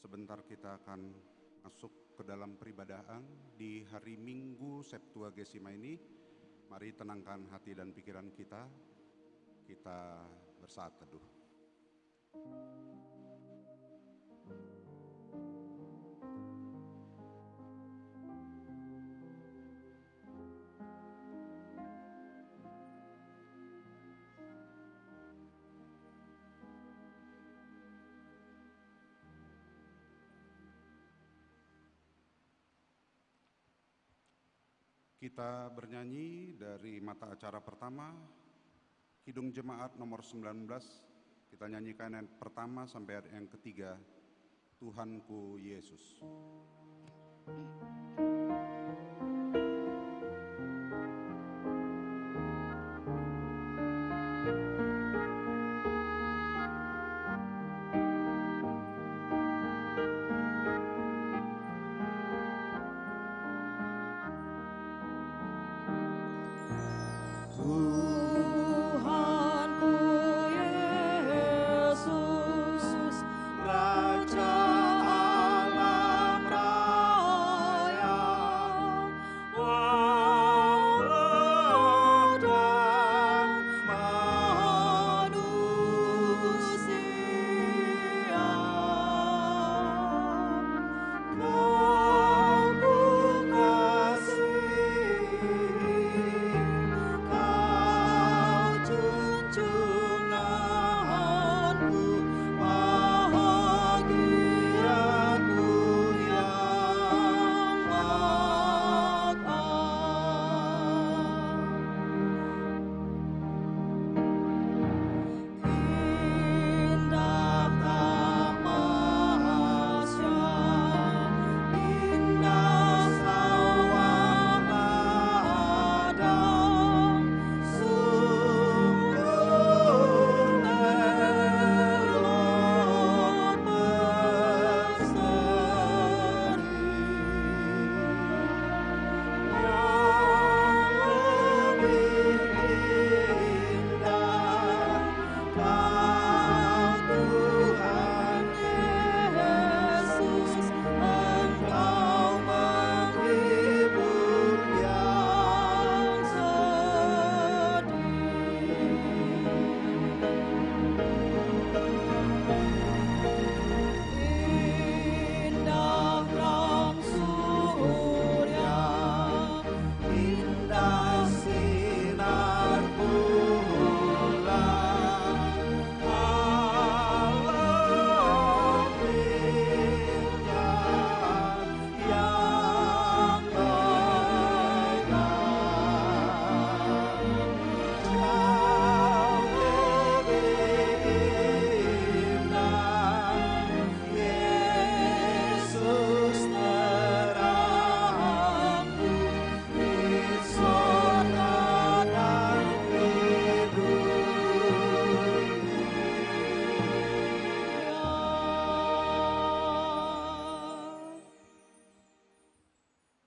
Sebentar kita akan masuk ke dalam peribadahan di hari Minggu Septuagesima ini. Mari tenangkan hati dan pikiran kita. Kita bersaat teduh. Kita bernyanyi dari mata acara pertama, Kidung Jemaat nomor 19. Kita nyanyikan yang pertama sampai yang ketiga, Tuhanku Yesus.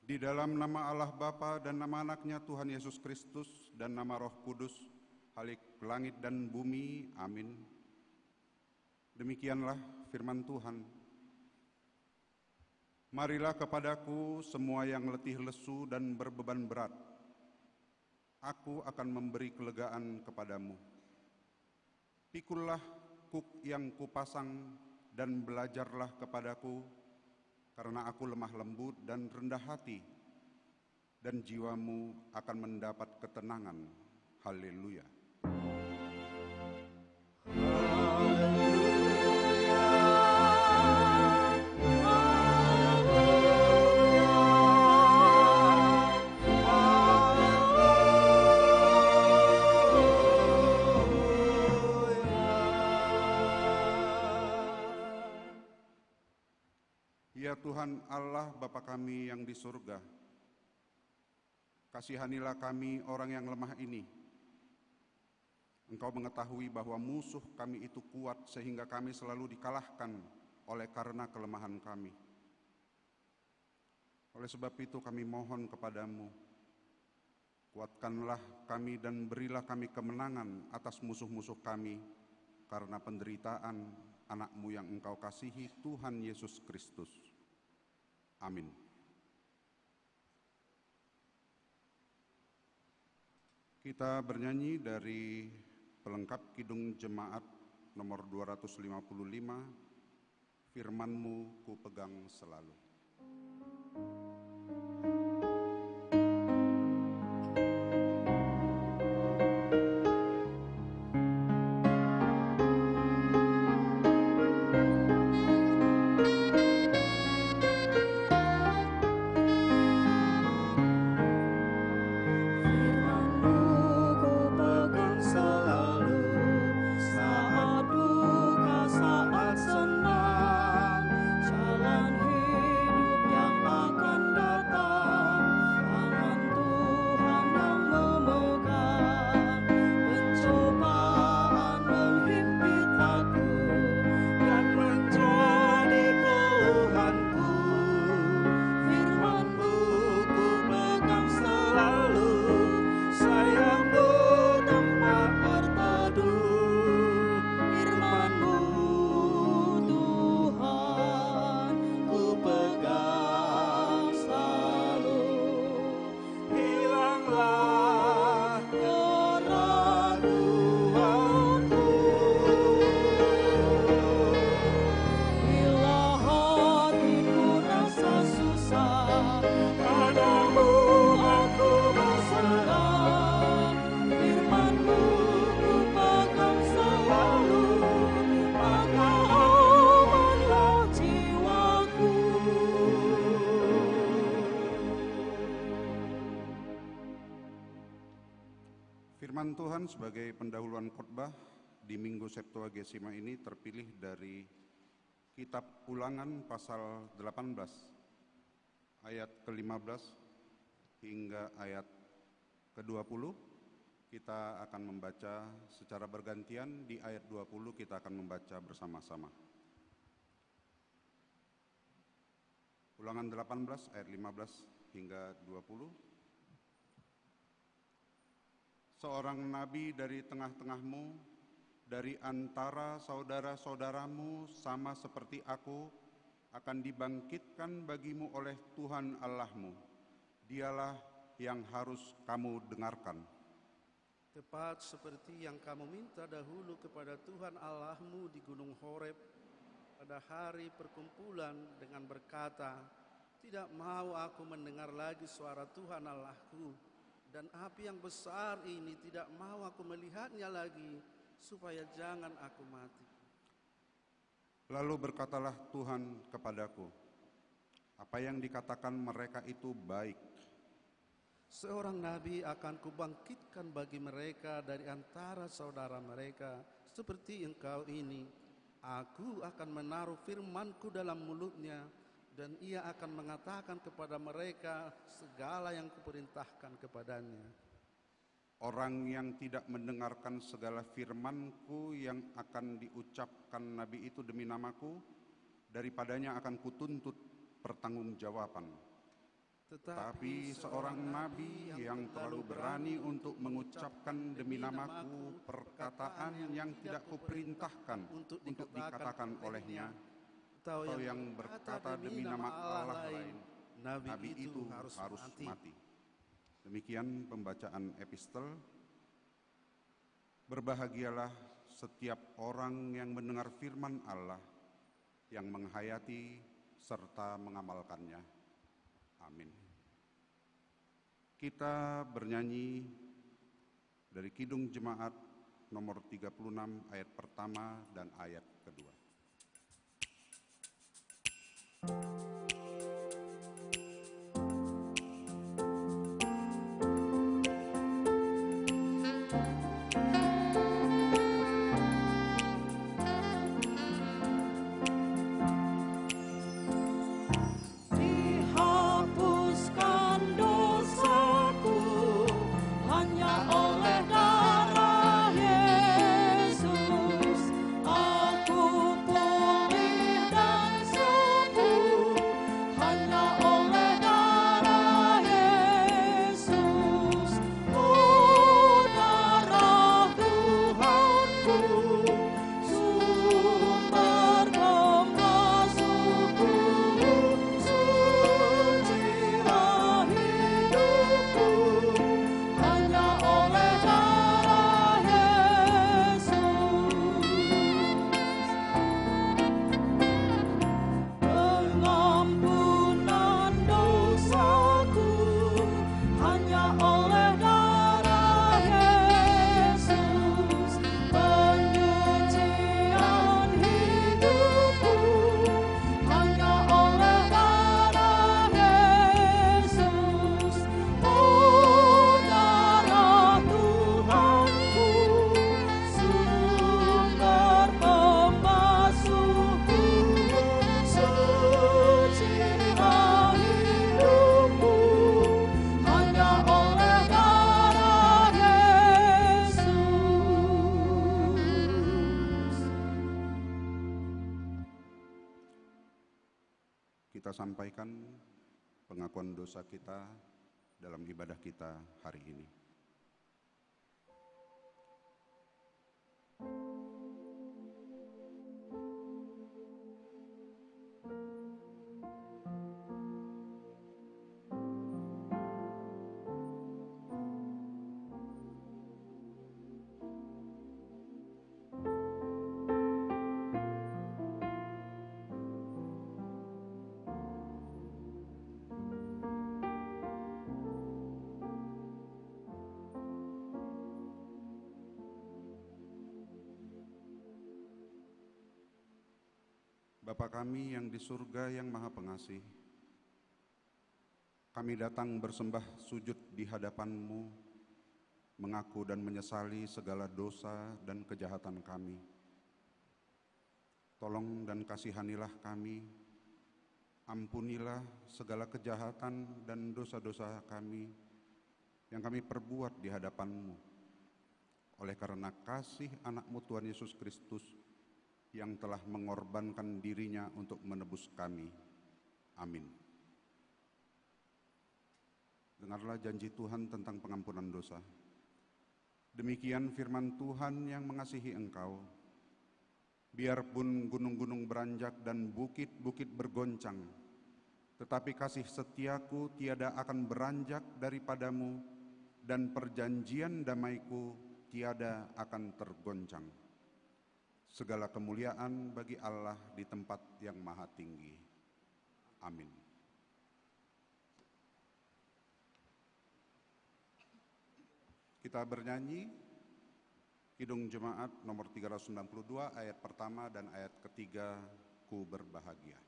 Di dalam nama Allah Bapa dan nama anaknya Tuhan Yesus Kristus dan nama Roh Kudus, Halik langit dan bumi, amin. Demikianlah firman Tuhan. Marilah kepadaku semua yang letih lesu dan berbeban berat. Aku akan memberi kelegaan kepadamu. Pikullah kuk yang kupasang dan belajarlah kepadaku, karena aku lemah lembut dan rendah hati, dan jiwamu akan mendapat ketenangan. Haleluya. Ya Tuhan Allah Bapa kami yang di surga, kasihanilah kami orang yang lemah ini. Engkau mengetahui bahwa musuh kami itu kuat sehingga kami selalu dikalahkan oleh karena kelemahan kami. Oleh sebab itu kami mohon kepadamu, kuatkanlah kami dan berilah kami kemenangan atas musuh-musuh kami karena penderitaan, anak-Mu yang Engkau kasihi, Tuhan Yesus Kristus. Amin. Kita bernyanyi dari pelengkap Kidung Jemaat nomor 255, Firman-Mu ku pegang selalu. Firman Tuhan sebagai pendahuluan khotbah di Minggu Septuagesima ini terpilih dari Kitab Ulangan pasal 18 ayat ke-15 hingga ayat ke-20. Kita akan membaca secara bergantian, di ayat 20 kita akan membaca bersama-sama. Ulangan 18 ayat 15 hingga 20. Seorang nabi dari tengah-tengahmu, dari antara saudara-saudaramu sama seperti aku, akan dibangkitkan bagimu oleh Tuhan Allahmu. Dialah yang harus kamu dengarkan. Tepat seperti yang kamu minta dahulu kepada Tuhan Allahmu di Gunung Horeb pada hari perkumpulan dengan berkata, "Tidak mau aku mendengar lagi suara Tuhan Allahku, dan api yang besar ini tidak mau aku melihatnya lagi, supaya jangan aku mati." Lalu berkatalah Tuhan kepadaku, "Apa yang dikatakan mereka itu baik. Seorang nabi akan kubangkitkan bagi mereka dari antara saudara mereka, seperti engkau ini. Aku akan menaruh firmanku dalam mulutnya, dan ia akan mengatakan kepada mereka segala yang kuperintahkan kepadanya." Orang yang tidak mendengarkan segala firman-Ku yang akan diucapkan nabi itu demi nama-Ku, daripadanya akan kutuntut pertanggungjawaban. Tetapi seorang nabi yang terlalu berani untuk mengucapkan demi nama-Ku perkataan yang tidak kuperintahkan untuk dikatakan olehnya, atau yang berkata demi nama Allah lain, nabi itu harus mati. Demikian pembacaan epistel. Berbahagialah setiap orang yang mendengar firman Allah, yang menghayati serta mengamalkannya. Amin. Kita bernyanyi dari Kidung Jemaat nomor 36 ayat pertama dan ayat kedua. Aku pulih dan sembuh. Kita sampaikan pengakuan dosa kita dalam ibadah kita hari ini. Bapa kami yang di surga yang maha pengasih, kami datang bersembah sujud di hadapan-Mu, mengaku dan menyesali segala dosa dan kejahatan kami. Tolong dan kasihanilah kami, ampunilah segala kejahatan dan dosa-dosa kami yang kami perbuat di hadapan-Mu. Oleh karena kasih anak-Mu Tuhan Yesus Kristus, yang telah mengorbankan dirinya untuk menebus kami. Amin. Dengarlah janji Tuhan tentang pengampunan dosa. Demikian firman Tuhan yang mengasihi engkau. Biarpun gunung-gunung beranjak dan bukit-bukit bergoncang, tetapi kasih setiaku tiada akan beranjak daripadamu, dan perjanjian damaiku tiada akan tergoncang. Segala kemuliaan bagi Allah di tempat yang maha tinggi. Amin. Kita bernyanyi Kidung Jemaat nomor 392 ayat pertama dan ayat ketiga, Ku berbahagia.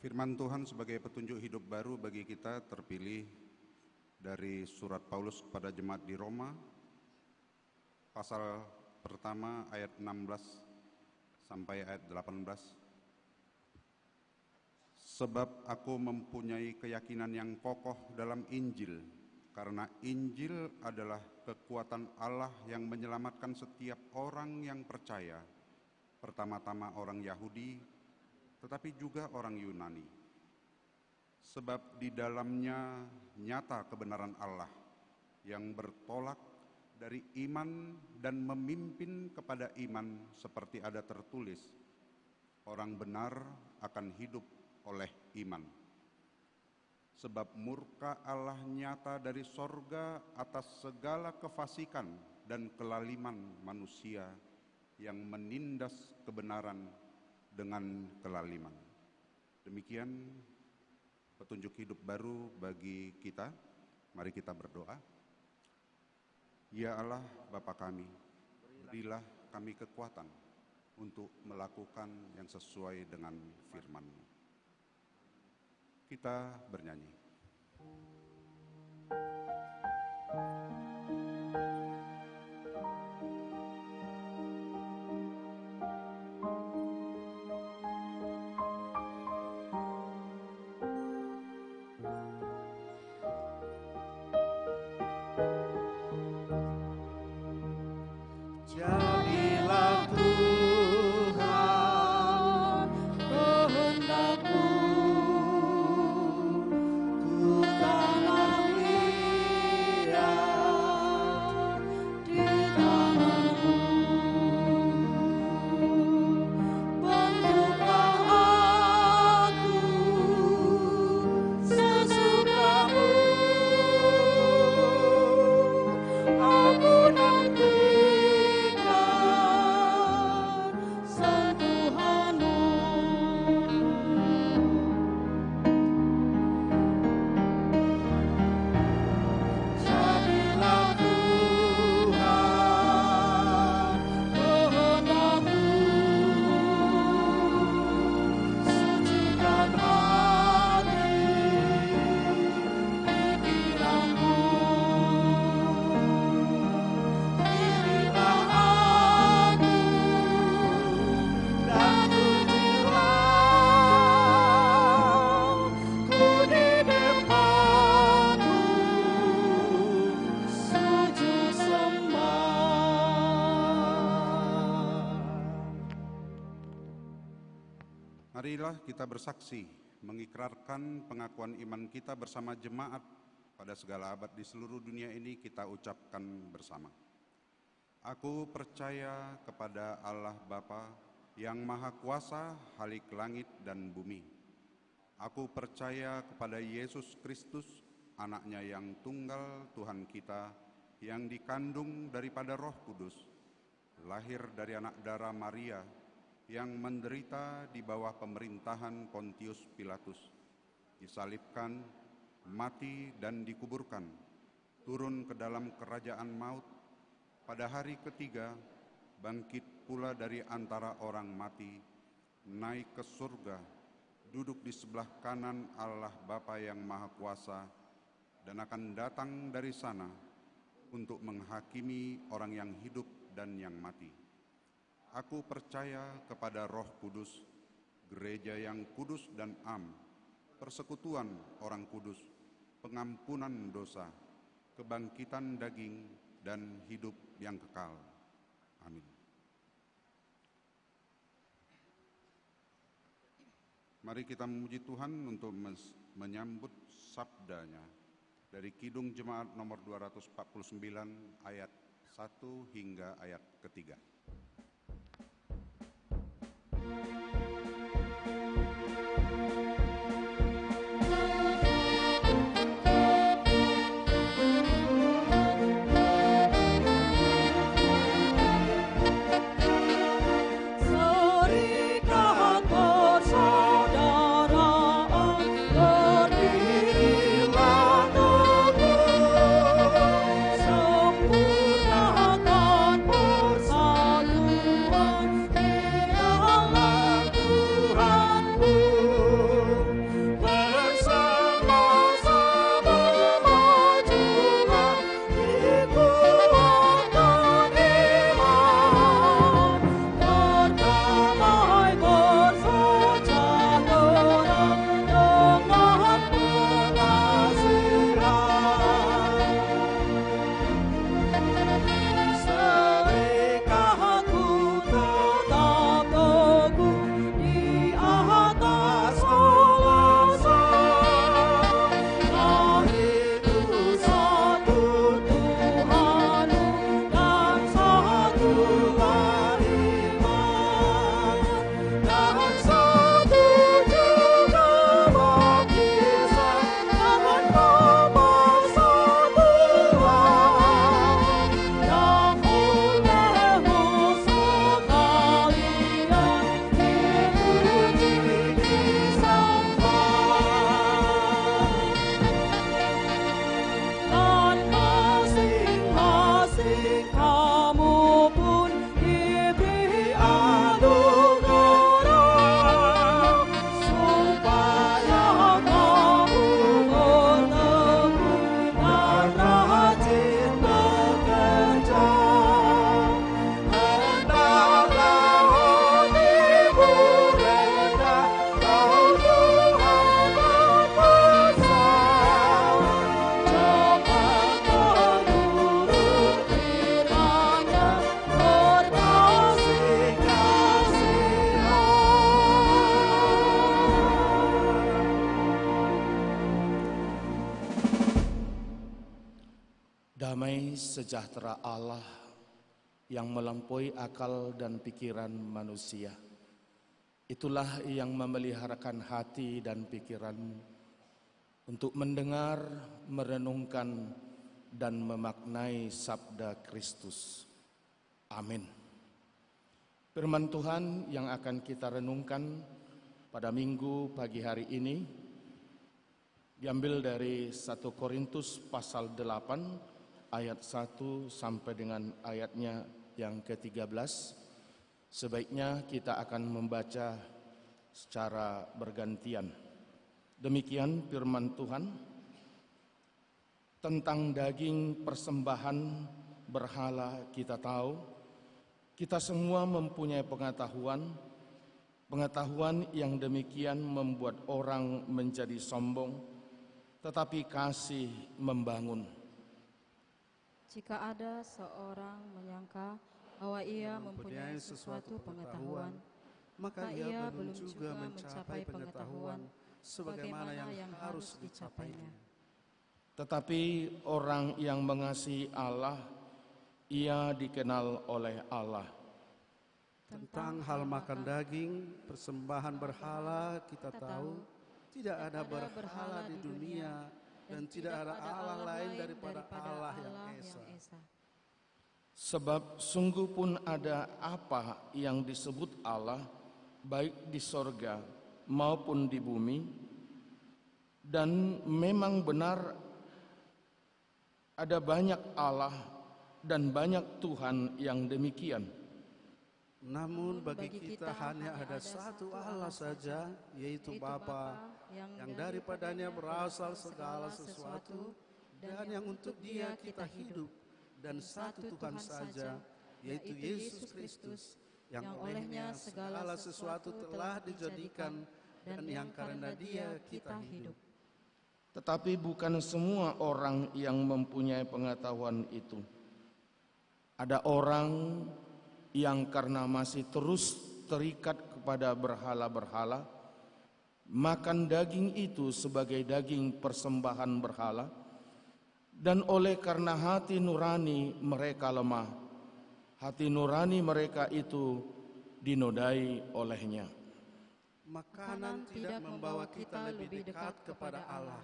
Firman Tuhan sebagai petunjuk hidup baru bagi kita terpilih dari surat Paulus kepada jemaat di Roma, pasal pertama ayat 16 sampai ayat 18. Sebab aku mempunyai keyakinan yang kokoh dalam Injil, karena Injil adalah kekuatan Allah yang menyelamatkan setiap orang yang percaya, pertama-tama orang Yahudi, tetapi juga orang Yunani. Sebab di dalamnya nyata kebenaran Allah yang bertolak dari iman dan memimpin kepada iman, seperti ada tertulis, orang benar akan hidup oleh iman. Sebab murka Allah nyata dari sorga atas segala kefasikan dan kelaliman manusia yang menindas kebenaran dengan kelaliman. Demikian petunjuk hidup baru bagi kita. Mari kita berdoa. Ya Allah Bapa kami, berilah kami kekuatan untuk melakukan yang sesuai dengan firman-Mu. Kita bernyanyi. Jadilah Tuhan kehendak-Mu, ku tanam liat di tangan-Mu. Bentuklah aku sesuka-Mu, aku nantikan sentuhan-Mu. Jadilah Tuhan kehendak-Mu, sucikan hati pikiran-Mu. Pilihlah aku dan pujilah ku di depan-Mu, sujud sembah. Marilah kita bersaksi, mengikrarkan pengakuan iman kita bersama jemaat pada segala abad di seluruh dunia ini. Kita ucapkan bersama. Aku percaya kepada Allah Bapa yang Maha Kuasa, Halik langit dan bumi. Aku percaya kepada Yesus Kristus, anaknya yang tunggal Tuhan kita, yang dikandung daripada Roh Kudus, lahir dari anak darah Maria, yang menderita di bawah pemerintahan Pontius Pilatus, disalibkan, mati dan dikuburkan, turun ke dalam kerajaan maut, pada hari ketiga bangkit pula dari antara orang mati, naik ke surga, duduk di sebelah kanan Allah Bapa yang Maha Kuasa, dan akan datang dari sana untuk menghakimi orang yang hidup dan yang mati. Aku percaya kepada Roh Kudus, gereja yang kudus dan am, persekutuan orang kudus, pengampunan dosa, kebangkitan daging, dan hidup yang kekal. Amin. Mari kita memuji Tuhan untuk menyambut sabdanya dari Kidung Jemaat nomor 249 ayat 1 hingga ayat ketiga. Serikat persaudaraan, berdirilah teguh, sempurnakan persatuan di dalam damai sejahtera Allah yang melampaui akal dan pikiran manusia. Itulah yang memeliharakan hati dan pikiranmu untuk mendengar, merenungkan, dan memaknai sabda Kristus. Amin. Firman Tuhan yang akan kita renungkan pada minggu pagi hari ini diambil dari 1 Korintus pasal 8 ayat 1 sampai dengan ayatnya yang ke-13. Sebaiknya kita akan membaca secara bergantian. Demikian firman Tuhan. Tentang daging persembahan berhala kita tahu, kita semua mempunyai pengetahuan yang demikian membuat orang menjadi sombong, tetapi kasih membangun. Jika ada seorang menyangka bahwa ia mempunyai sesuatu pengetahuan, maka ia belum juga mencapai pengetahuan sebagaimana yang harus dicapainya. Tetapi orang yang mengasihi Allah, ia dikenal oleh Allah. Tentang hal makan daging, persembahan berhala, kita tahu tidak ada berhala di dunia dan tidak ada Allah lain daripada Allah yang Esa. Sebab sungguh pun ada apa yang disebut Allah, baik di sorga maupun di bumi, dan memang benar ada banyak Allah dan banyak Tuhan yang demikian. Namun bagi kita hanya ada satu Allah saja, yaitu Bapa, yang daripadanya berasal segala sesuatu dan yang untuk Dia kita hidup, dan satu Tuhan saja, yaitu Yesus Kristus, yang olehnya segala sesuatu telah dijadikan dan yang karena Dia kita hidup. Tetapi bukan semua orang yang mempunyai pengetahuan itu. Ada orang yang karena masih terus terikat kepada berhala-berhala, makan daging itu sebagai daging persembahan berhala, dan oleh karena hati nurani mereka lemah, hati nurani mereka itu dinodai olehnya. Makanan tidak membawa kita lebih dekat kepada Allah.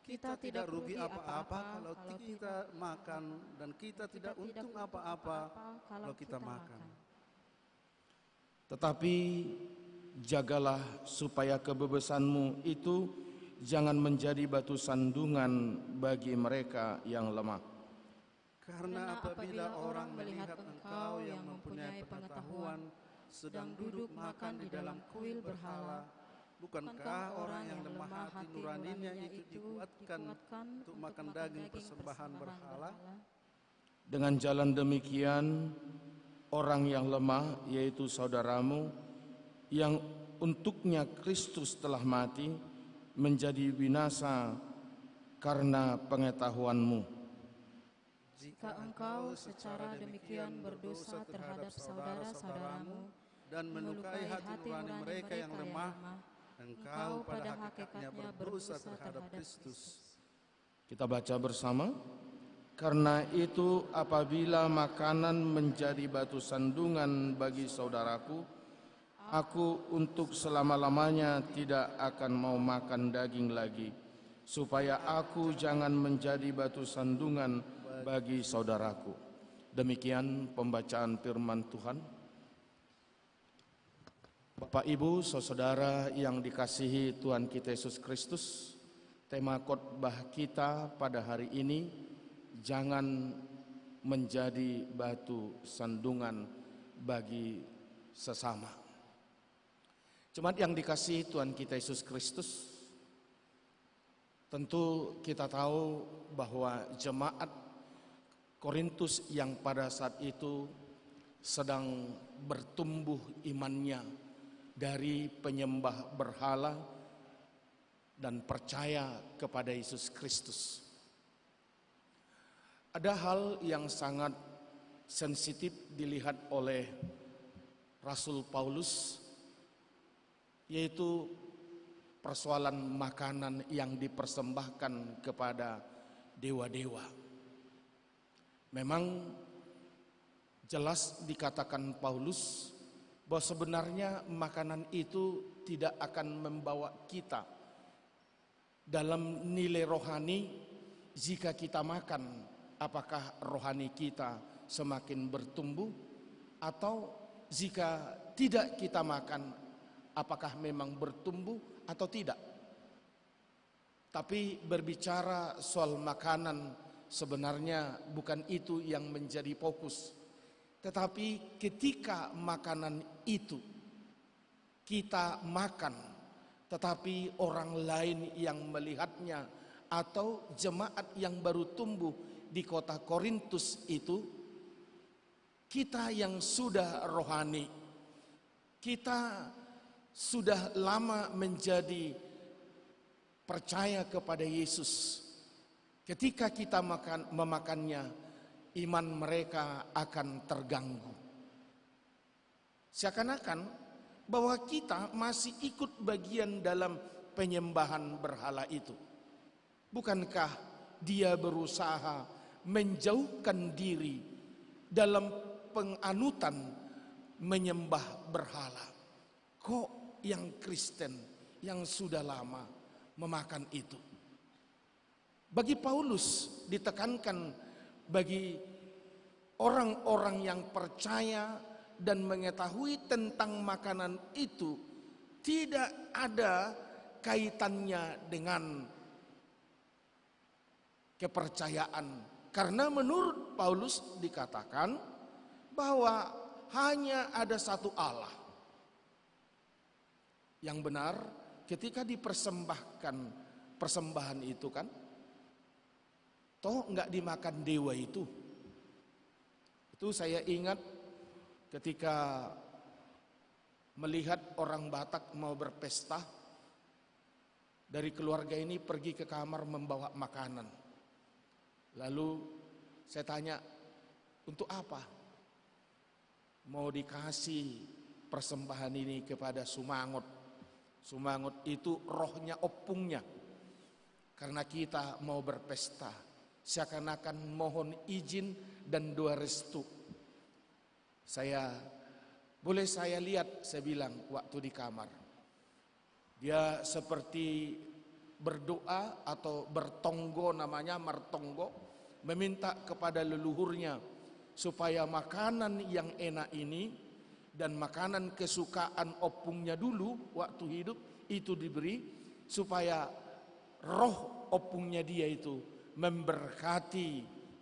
Kita tidak rugi apa-apa kalau kita makan, dan kita tidak untung apa-apa kalau kita makan. Tetapi jagalah supaya kebebasanmu itu jangan menjadi batu sandungan bagi mereka yang lemah. Karena apabila orang melihat engkau yang mempunyai pengetahuan sedang duduk makan di dalam kuil berhala, bukankah orang yang lemah hati nuraninya itu dikuatkan untuk makan daging persembahan berhala? Dengan jalan demikian, orang yang lemah, yaitu saudaramu, yang untuknya Kristus telah mati, menjadi binasa karena pengetahuanmu. Jika engkau secara demikian berdosa terhadap saudara-saudaramu dan melukai hati nurani mereka yang lemah, engkau pada hakikatnya berdosa terhadap Kristus. Kita baca bersama. Karena itu apabila makanan menjadi batu sandungan bagi saudaraku, aku untuk selama-lamanya tidak akan mau makan daging lagi, supaya aku jangan menjadi batu sandungan bagi saudaraku. Demikian pembacaan firman Tuhan. Bapak, Ibu, saudara yang dikasihi Tuhan kita Yesus Kristus, tema khotbah kita pada hari ini, jangan menjadi batu sandungan bagi sesama. Jemaat yang dikasihi Tuhan kita Yesus Kristus, tentu kita tahu bahwa jemaat Korintus yang pada saat itu sedang bertumbuh imannya dari penyembah berhala dan percaya kepada Yesus Kristus. Ada hal yang sangat sensitif dilihat oleh Rasul Paulus, yaitu persoalan makanan yang dipersembahkan kepada dewa-dewa. Memang jelas dikatakan Paulus bahwa sebenarnya makanan itu tidak akan membawa kita dalam nilai rohani. Jika kita makan, apakah rohani kita semakin bertumbuh, atau jika tidak kita makan, apakah memang bertumbuh atau tidak. Tapi berbicara soal makanan, sebenarnya bukan itu yang menjadi fokus. Tetapi ketika makanan itu kita makan, tetapi orang lain yang melihatnya atau jemaat yang baru tumbuh di kota Korintus itu, kita yang sudah rohani, kita sudah lama menjadi percaya kepada Yesus, ketika kita memakannya, iman mereka akan terganggu. Seakan-akan bahwa kita masih ikut bagian dalam penyembahan berhala itu. Bukankah dia berusaha menjauhkan diri dalam penganutan menyembah berhala? Kok yang Kristen yang sudah lama memakan itu? Bagi Paulus ditekankan, bagi orang-orang yang percaya dan mengetahui tentang makanan itu, tidak ada kaitannya dengan kepercayaan. Karena menurut Paulus dikatakan bahwa hanya ada satu Allah yang benar. Ketika dipersembahkan persembahan itu kan, toh enggak dimakan dewa itu. Itu saya ingat ketika melihat orang Batak mau berpesta, dari keluarga ini pergi ke kamar membawa makanan. Lalu saya tanya, untuk apa? Mau dikasih persembahan ini kepada Sumangot. Sumangot itu rohnya opungnya. Karena kita mau berpesta, seakan-akan mohon izin dan doa restu. Boleh saya lihat, saya bilang waktu di kamar. Dia seperti berdoa atau bertonggo, namanya martonggo, meminta kepada leluhurnya supaya makanan yang enak ini dan makanan kesukaan opungnya dulu waktu hidup itu diberi, supaya roh opungnya dia itu memberkati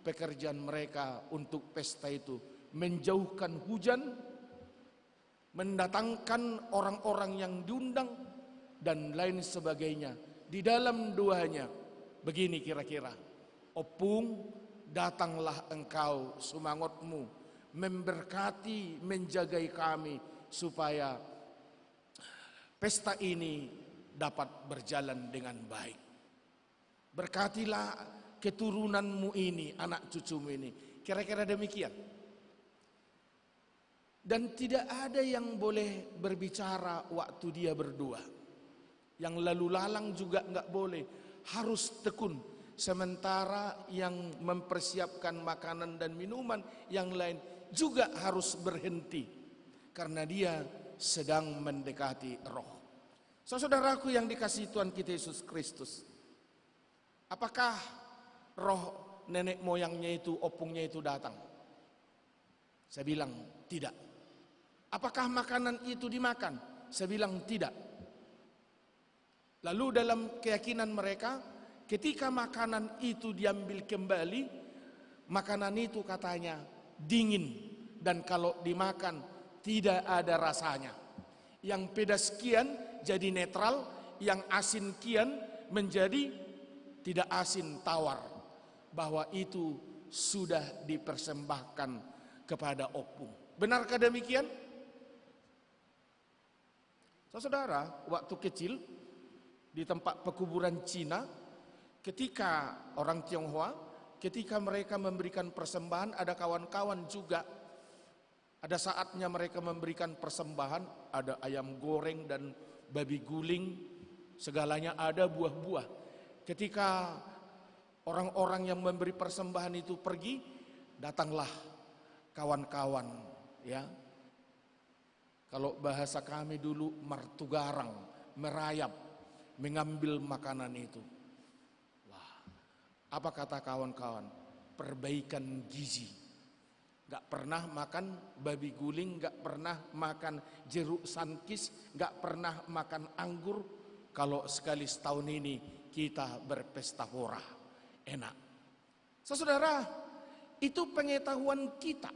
pekerjaan mereka untuk pesta itu, menjauhkan hujan, mendatangkan orang-orang yang diundang, dan lain sebagainya. Di dalam doanya begini kira-kira, opung, datanglah engkau Sumangotmu, memberkati, menjagai kami supaya pesta ini dapat berjalan dengan baik. Berkatilah keturunanmu ini, anak cucumu ini. Kira-kira demikian. Dan tidak ada yang boleh berbicara waktu dia berdoa. Yang lalu lalang juga enggak boleh, harus tekun. Sementara yang mempersiapkan makanan dan minuman yang lain juga harus berhenti, karena dia sedang mendekati roh. Saudaraku yang dikasihi Tuhan kita Yesus Kristus, apakah roh nenek moyangnya itu, opungnya itu datang? Saya bilang tidak. Apakah makanan itu dimakan? Saya bilang tidak. Lalu dalam keyakinan mereka, ketika makanan itu diambil kembali, makanan itu katanya dingin, dan kalau dimakan tidak ada rasanya. Yang pedas kian jadi netral, yang asin kian menjadi tidak asin, tawar. Bahwa itu sudah dipersembahkan kepada opung. Benarkah demikian? Saudara, waktu kecil di tempat pekuburan Cina, ketika orang Tionghoa, ketika mereka memberikan persembahan, ada kawan-kawan juga, ada saatnya mereka memberikan persembahan, ada ayam goreng dan babi guling, segalanya ada, buah-buah. Ketika orang-orang yang memberi persembahan itu pergi, datanglah kawan-kawan, ya. Kalau bahasa kami dulu martugarang, merayap, mengambil makanan itu. Wah, apa kata kawan-kawan? Perbaikan gizi. Gak pernah makan babi guling, gak pernah makan jeruk sankis, gak pernah makan anggur. Kalau sekali setahun ini kita berpesta pora, enak. Saudara, itu pengetahuan kita.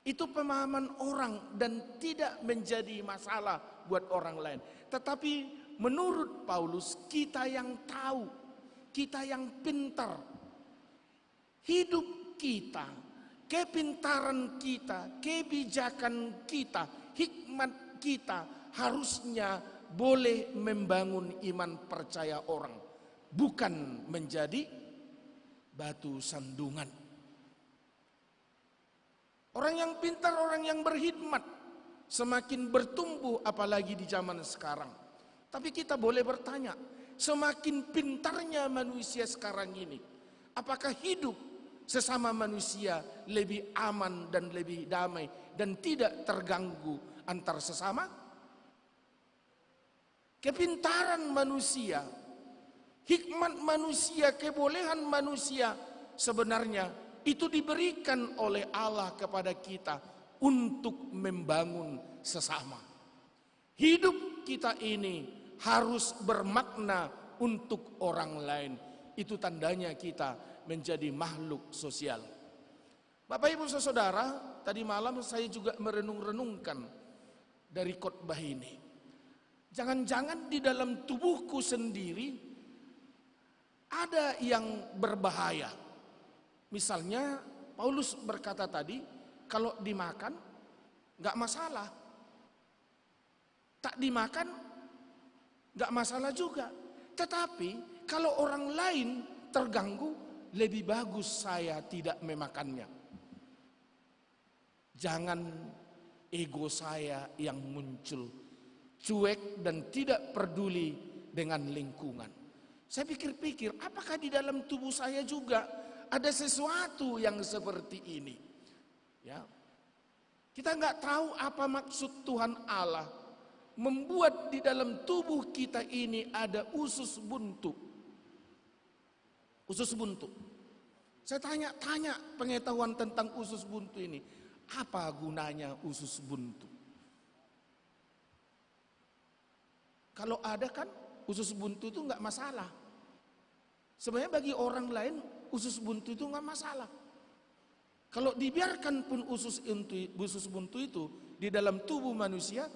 Itu pemahaman orang dan tidak menjadi masalah buat orang lain. Tetapi menurut Paulus, kita yang tahu, kita yang pintar, hidup kita, kepintaran kita, kebijakan kita, hikmat kita harusnya boleh membangun iman percaya orang, bukan menjadi batu sandungan. Orang yang pintar, orang yang berhikmat semakin bertumbuh, apalagi di zaman sekarang. Tapi kita boleh bertanya, semakin pintarnya manusia sekarang ini, apakah hidup sesama manusia lebih aman dan lebih damai dan tidak terganggu antar sesama? Kepintaran manusia, hikmat manusia, kebolehan manusia sebenarnya itu diberikan oleh Allah kepada kita untuk membangun sesama. Hidup kita ini harus bermakna untuk orang lain. Itu tandanya kita menjadi makhluk sosial. Bapak Ibu Saudara, tadi malam saya juga merenung-renungkan dari khotbah ini. Jangan-jangan di dalam tubuhku sendiri ada yang berbahaya. Misalnya Paulus berkata tadi, kalau dimakan gak masalah, tak dimakan gak masalah juga. Tetapi kalau orang lain terganggu, lebih bagus saya tidak memakannya. Jangan ego saya yang muncul, cuek dan tidak peduli dengan lingkungan. Saya pikir-pikir, apakah di dalam tubuh saya juga ada sesuatu yang seperti ini? Ya, kita nggak tahu apa maksud Tuhan Allah membuat di dalam tubuh kita ini ada usus buntu. Usus buntu. Saya tanya pengetahuan tentang usus buntu ini. Apa gunanya usus buntu? Kalau ada kan usus buntu itu nggak masalah. Sebenarnya bagi orang lain usus buntu itu nggak masalah. Kalau dibiarkan pun usus buntu itu di dalam tubuh manusia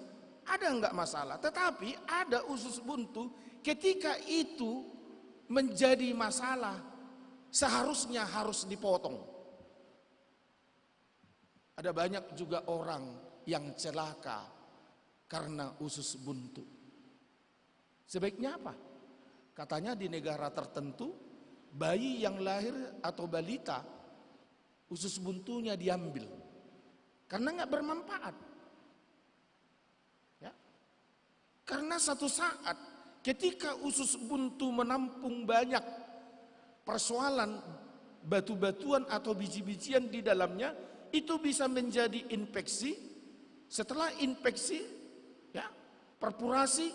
ada nggak masalah. Tetapi ada usus buntu ketika itu menjadi masalah, seharusnya harus dipotong. Ada banyak juga orang yang celaka karena usus buntu. Sebaiknya apa? Katanya di negara tertentu, bayi yang lahir atau balita, usus buntunya diambil. Karena nggak bermanfaat. Ya. Karena satu saat ketika usus buntu menampung banyak persoalan, batu-batuan atau biji-bijian di dalamnya, itu bisa menjadi infeksi. Setelah infeksi, ya, perpurasi,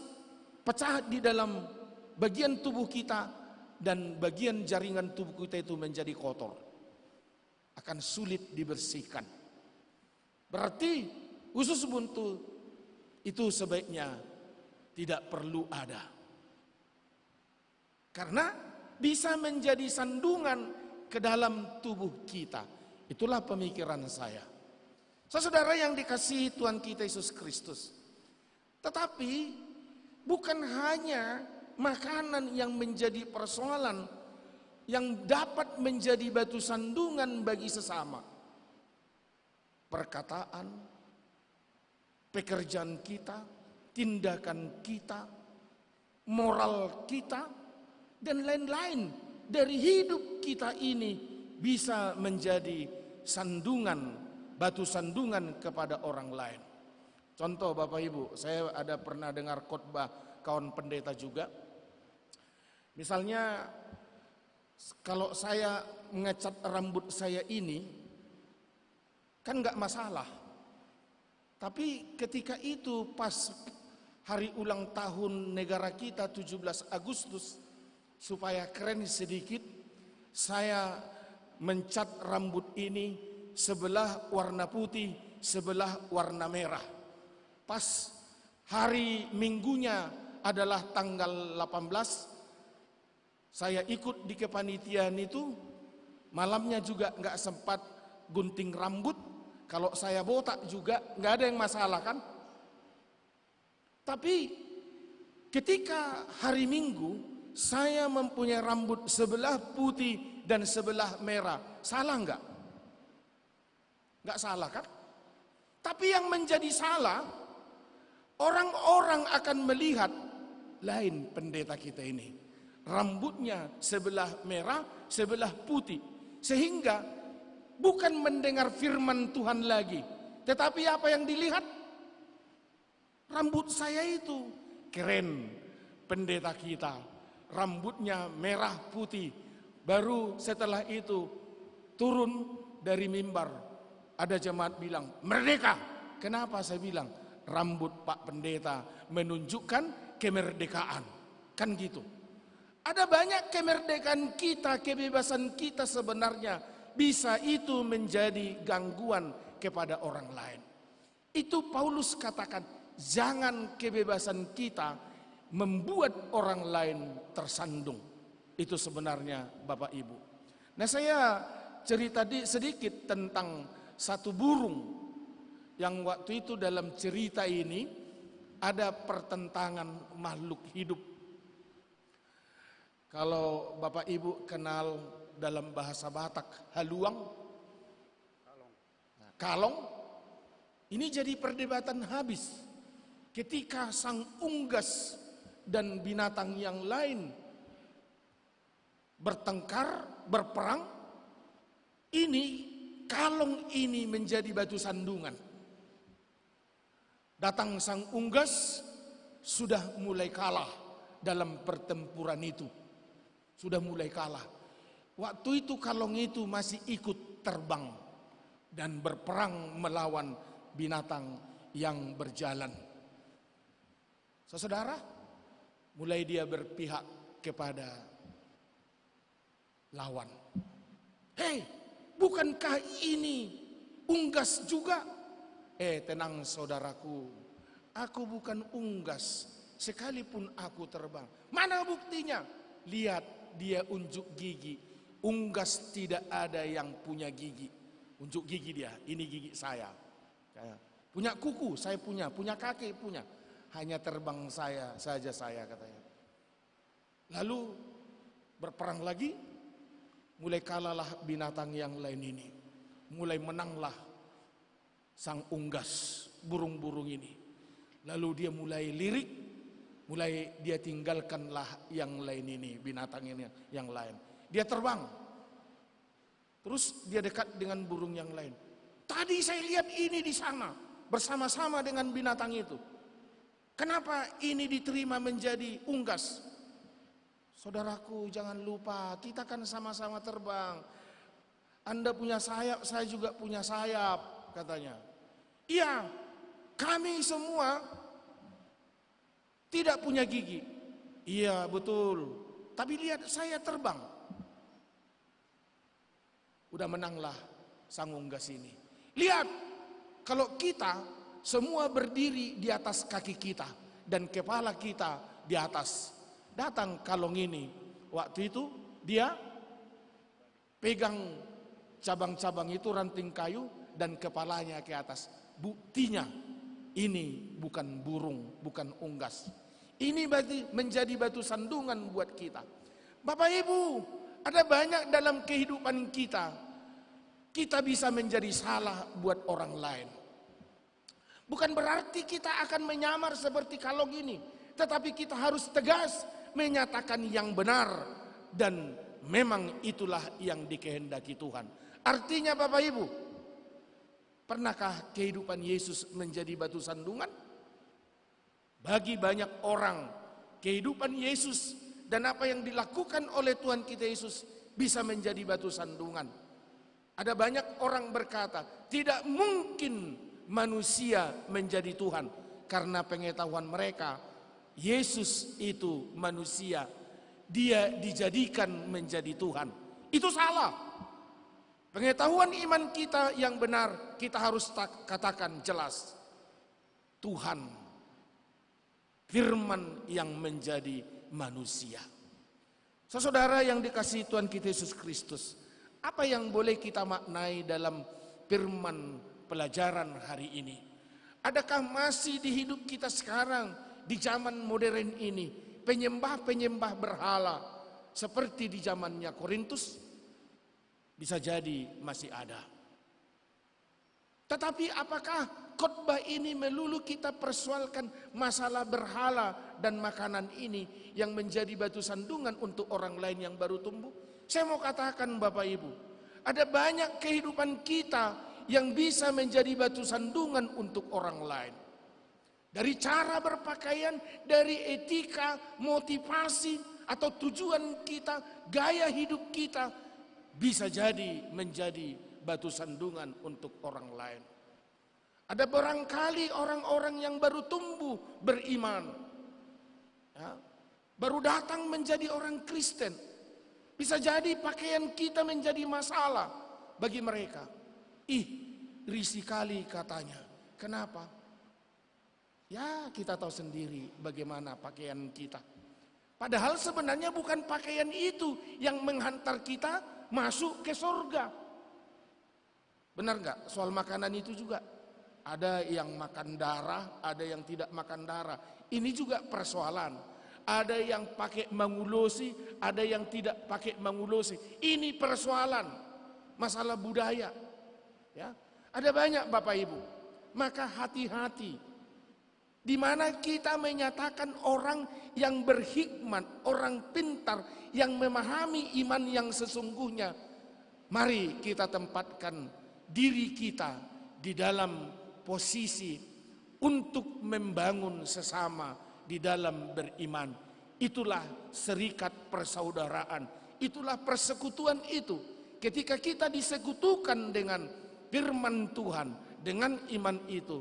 pecah di dalam bagian tubuh kita dan bagian jaringan tubuh kita itu menjadi kotor. Akan sulit dibersihkan. Berarti usus buntu itu sebaiknya tidak perlu ada. Karena bisa menjadi sandungan ke dalam tubuh kita. Itulah pemikiran saya. Saudara yang dikasihi Tuhan kita Yesus Kristus. Tetapi bukan hanya makanan yang menjadi persoalan yang dapat menjadi batu sandungan bagi sesama. Perkataan, pekerjaan kita, tindakan kita, moral kita, dan lain-lain dari hidup kita ini bisa menjadi sandungan, batu sandungan kepada orang lain. Contoh Bapak Ibu, saya ada pernah dengar khotbah kawan pendeta juga. Misalnya Kalau saya ngecat rambut saya ini kan nggak masalah. Tapi ketika itu pas hari ulang tahun negara kita 17 Agustus, supaya keren sedikit, saya mencat rambut ini sebelah warna putih, sebelah warna merah. Pas hari minggunya adalah tanggal 18, saya ikut di kepanitiaan itu, malamnya juga nggak sempat gunting rambut. Kalau saya botak juga nggak ada yang masalah kan. Tapi ketika hari Minggu saya mempunyai rambut sebelah putih dan sebelah merah, salah nggak? Nggak salah kan? Tapi yang menjadi salah, orang-orang akan melihat lain pendeta kita ini. Rambutnya sebelah merah, sebelah putih. Sehingga bukan mendengar firman Tuhan lagi, tetapi apa yang dilihat? Rambut saya itu keren, pendeta kita rambutnya merah putih. Baru setelah itu turun dari mimbar, ada jemaat bilang merdeka. Kenapa saya bilang rambut Pak Pendeta menunjukkan kemerdekaan, kan gitu. Ada banyak kemerdekaan kita, kebebasan kita sebenarnya bisa itu menjadi gangguan kepada orang lain. Itu Paulus katakan, jangan kebebasan kita membuat orang lain tersandung. Itu sebenarnya Bapak Ibu. Nah, saya cerita sedikit tentang satu burung yang waktu itu dalam cerita ini ada pertentangan makhluk hidup. Kalau Bapak Ibu kenal dalam bahasa Batak haluang, kalong, ini jadi perdebatan habis ketika sang unggas dan binatang yang lain bertengkar, berperang. Ini kalong ini menjadi batu sandungan. Datang sang unggas, sudah mulai kalah dalam pertempuran itu. Sudah mulai kalah. Waktu itu kalong itu masih ikut terbang dan berperang melawan binatang yang berjalan. Saudara, mulai dia berpihak kepada lawan. Hei, bukankah ini unggas juga? Tenang saudaraku, aku bukan unggas, sekalipun aku terbang. Mana buktinya? Lihat, dia unjuk gigi. Unggas tidak ada yang punya gigi. Unjuk gigi dia, ini gigi saya. Punya kuku, saya punya kaki punya. Hanya terbang saya saja saya, katanya. Lalu berperang lagi, mulai kalahlah binatang yang lain ini. Mulai menanglah sang unggas, burung-burung ini. Lalu dia mulai lirik, mulai dia tinggalkanlah yang lain ini, binatang ini yang lain. Dia terbang. Terus dia dekat dengan burung yang lain. Tadi saya lihat ini di sana, bersama-sama dengan binatang itu. Kenapa ini diterima menjadi unggas? Saudaraku, jangan lupa, kita kan sama-sama terbang. Anda punya sayap, saya juga punya sayap, katanya. Iya, kami semua tidak punya gigi. Iya, betul. Tapi lihat, saya terbang. Udah menanglah sang unggas ini. Lihat, kalau kita semua berdiri di atas kaki kita dan kepala kita di atas. Datang kalong ini. Waktu itu dia pegang cabang-cabang itu, ranting kayu, dan kepalanya ke atas. Buktinya ini bukan burung, bukan unggas. Ini menjadi batu sandungan buat kita. Bapak Ibu, ada banyak dalam kehidupan kita bisa menjadi salah buat orang lain. Bukan berarti kita akan menyamar seperti kalong ini, tetapi kita harus tegas menyatakan yang benar, dan memang itulah yang dikehendaki Tuhan. Artinya Bapak Ibu, pernahkah kehidupan Yesus menjadi batu sandungan? Bagi banyak orang, kehidupan Yesus dan apa yang dilakukan oleh Tuhan kita Yesus bisa menjadi batu sandungan. Ada banyak orang berkata, tidak mungkin manusia menjadi Tuhan, karena pengetahuan mereka, Yesus itu manusia, dia dijadikan menjadi Tuhan. Itu salah. Pengetahuan iman kita yang benar, kita harus katakan jelas, Tuhan, firman yang menjadi manusia. Saudara yang dikasihi Tuhan kita Yesus Kristus, apa yang boleh kita maknai dalam firman pelajaran hari ini? Adakah masih di hidup kita sekarang, di zaman modern ini, penyembah-penyembah berhala seperti di zamannya Korintus? Bisa jadi masih ada. Tetapi apakah khotbah ini melulu kita persoalkan masalah berhala dan makanan ini yang menjadi batu sandungan untuk orang lain yang baru tumbuh? Saya mau katakan Bapak Ibu, ada banyak kehidupan kita yang bisa menjadi batu sandungan untuk orang lain. Dari cara berpakaian, dari etika, motivasi, atau tujuan kita, gaya hidup kita, bisa jadi menjadi batu sandungan untuk orang lain. Ada barangkali orang-orang yang baru tumbuh beriman, ya, baru datang menjadi orang Kristen. Bisa jadi pakaian kita menjadi masalah bagi mereka. Risih kali katanya. Kenapa? Ya, kita tahu sendiri bagaimana pakaian kita. Padahal sebenarnya bukan pakaian itu yang menghantar kita masuk ke surga. Benar nggak? Soal makanan itu juga. Ada yang makan darah, ada yang tidak makan darah. Ini juga persoalan. Ada yang pakai mengulosi, ada yang tidak pakai mengulosi. Ini persoalan, masalah budaya. Ya, ada banyak Bapak Ibu. Maka hati-hati. Di mana kita menyatakan orang yang berhikmat, orang pintar, yang memahami iman yang sesungguhnya. Mari kita tempatkan diri kita di dalam posisi untuk membangun sesama di dalam beriman. Itulah serikat persaudaraan, itulah persekutuan itu. Ketika kita disekutukan dengan firman Tuhan, dengan iman itu,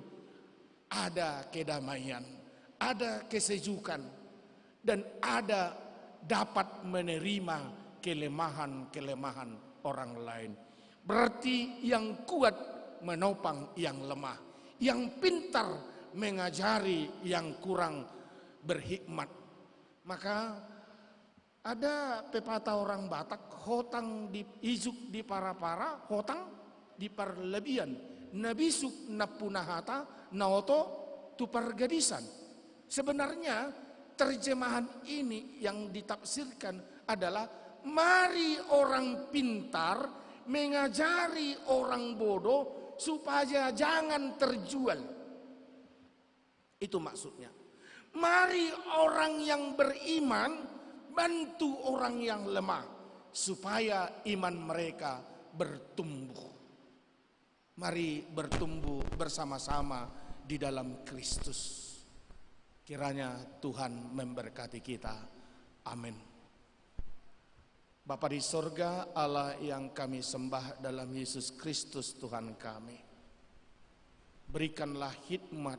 ada kedamaian, ada kesejukan, dan ada dapat menerima kelemahan-kelemahan orang lain. Berarti yang kuat menopang yang lemah, yang pintar mengajari yang kurang berhikmat. Maka ada pepatah orang Batak, hotang di ijuk di para-para, hotang di parlebihan, nabisuk napunahata, naoto tupar gadisan. Sebenarnya terjemahan ini yang ditafsirkan adalah mari orang pintar mengajari orang bodoh supaya jangan terjual. Itu maksudnya. Mari orang yang beriman bantu orang yang lemah supaya iman mereka bertumbuh. Mari bertumbuh bersama-sama di dalam Kristus. Kiranya Tuhan memberkati kita. Amin. Bapa di sorga, Allah yang kami sembah dalam Yesus Kristus Tuhan kami, berikanlah hikmat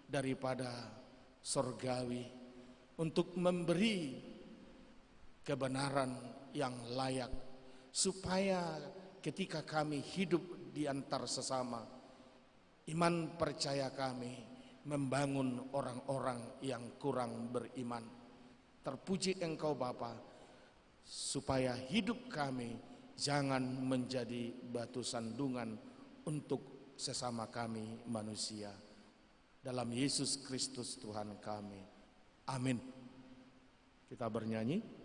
daripada sorgawi untuk memberi kebenaran yang layak, supaya ketika kami hidup di antar sesama, iman percaya kami membangun orang-orang yang kurang beriman. Terpuji Engkau Bapa, supaya hidup kami jangan menjadi batu sandungan untuk sesama kami manusia. Dalam Yesus Kristus Tuhan kami. Amin. Kita bernyanyi.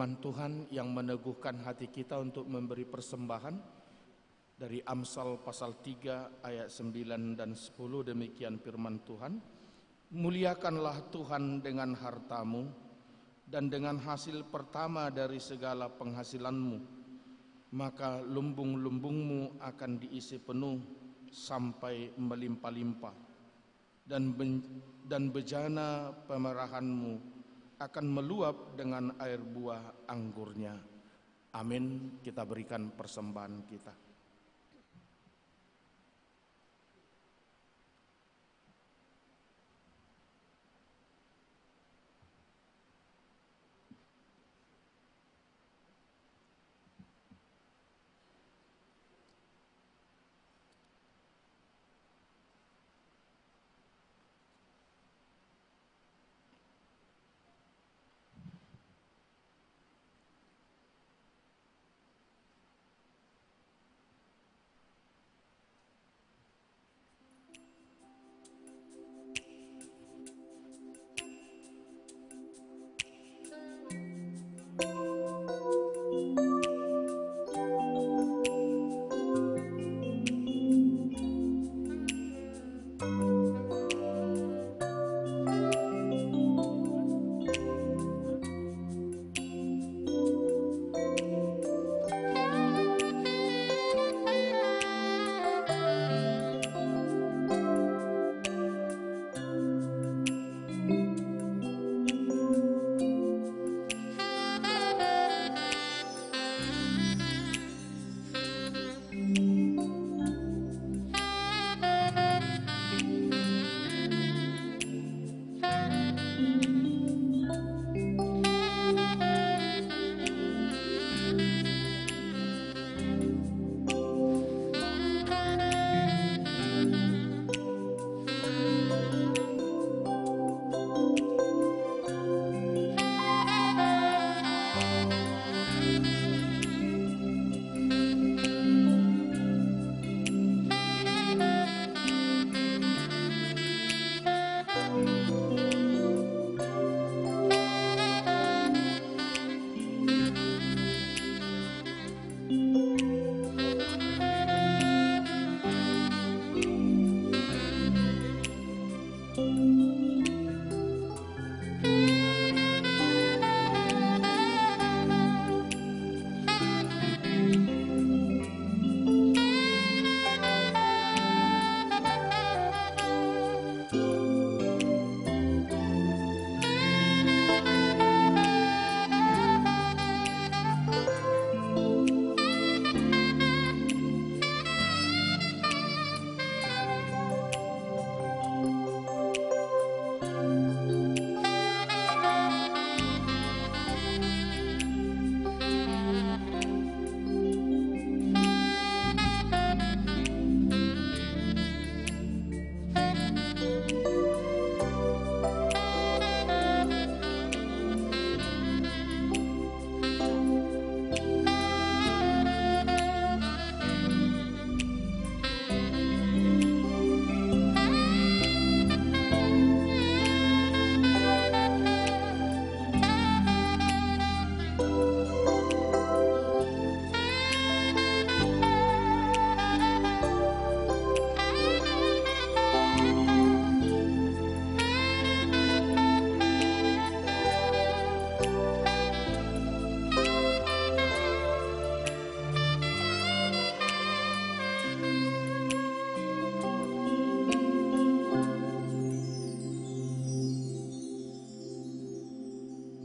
firman Tuhan yang meneguhkan hati kita untuk memberi persembahan dari Amsal pasal 3 ayat 9 dan 10. Demikian firman Tuhan. Muliakanlah Tuhan dengan hartamu dan dengan hasil pertama dari segala penghasilanmu, maka lumbung-lumbungmu akan diisi penuh sampai melimpah-limpah, dan bejana pemerahanmu akan meluap dengan air buah anggurnya. Amin. Kita berikan persembahan kita.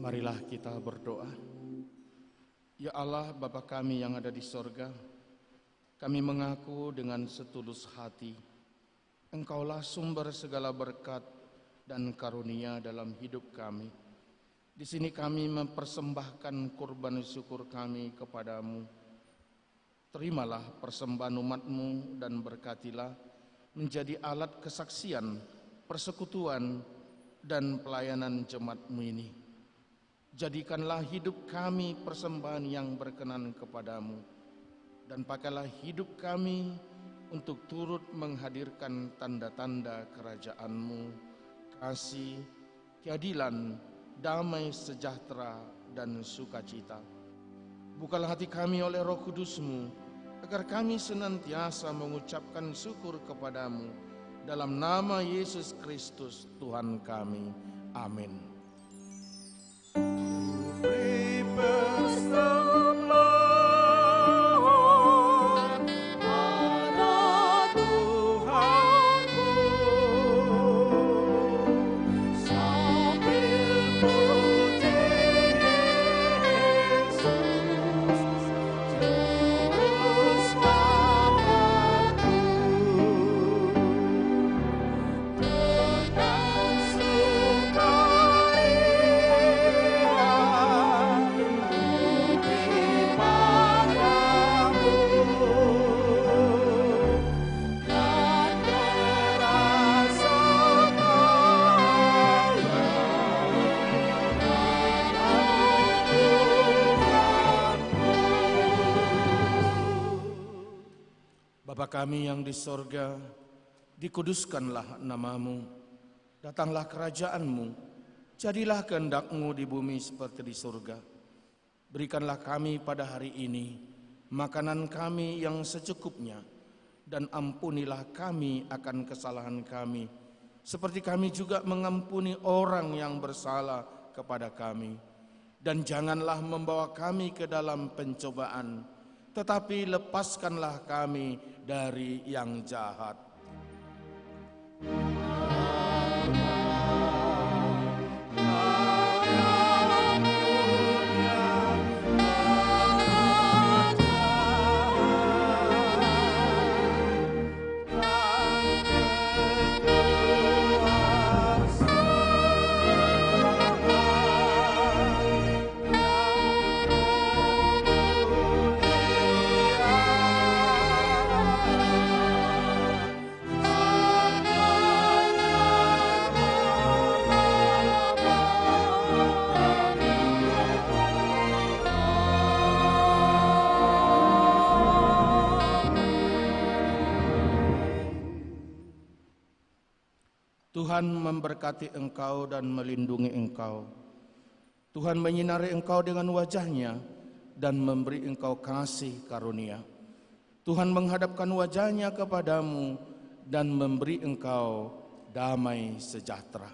Marilah kita berdoa. Ya Allah, Bapa kami yang ada di sorga, kami mengaku dengan setulus hati, Engkaulah sumber segala berkat dan karunia dalam hidup kami. Di sini kami mempersembahkan kurban syukur kami kepadamu. Terimalah persembahan umat-Mu dan berkatilah menjadi alat kesaksian, persekutuan, dan pelayanan jemaat-Mu ini. Jadikanlah hidup kami persembahan yang berkenan kepadamu, dan pakailah hidup kami untuk turut menghadirkan tanda-tanda kerajaan-Mu, kasih, keadilan, damai sejahtera, dan sukacita. Bukalah hati kami oleh Roh Kudus-Mu, agar kami senantiasa mengucapkan syukur kepadamu. Dalam nama Yesus Kristus Tuhan kami. Amin. Bapa kami yang di sorga, dikuduskanlah namamu, datanglah kerajaanmu, jadilah kehendak-Mu di bumi seperti di surga. Berikanlah kami pada hari ini makanan kami yang secukupnya, dan ampunilah kami akan kesalahan kami, seperti kami juga mengampuni orang yang bersalah kepada kami. Dan janganlah membawa kami ke dalam pencobaan, tetapi lepaskanlah kami dari yang jahat. Tuhan memberkati engkau dan melindungi engkau. Tuhan menyinari engkau dengan wajah-Nya dan memberi engkau kasih karunia. Tuhan menghadapkan wajah-Nya kepadamu dan memberi engkau damai sejahtera.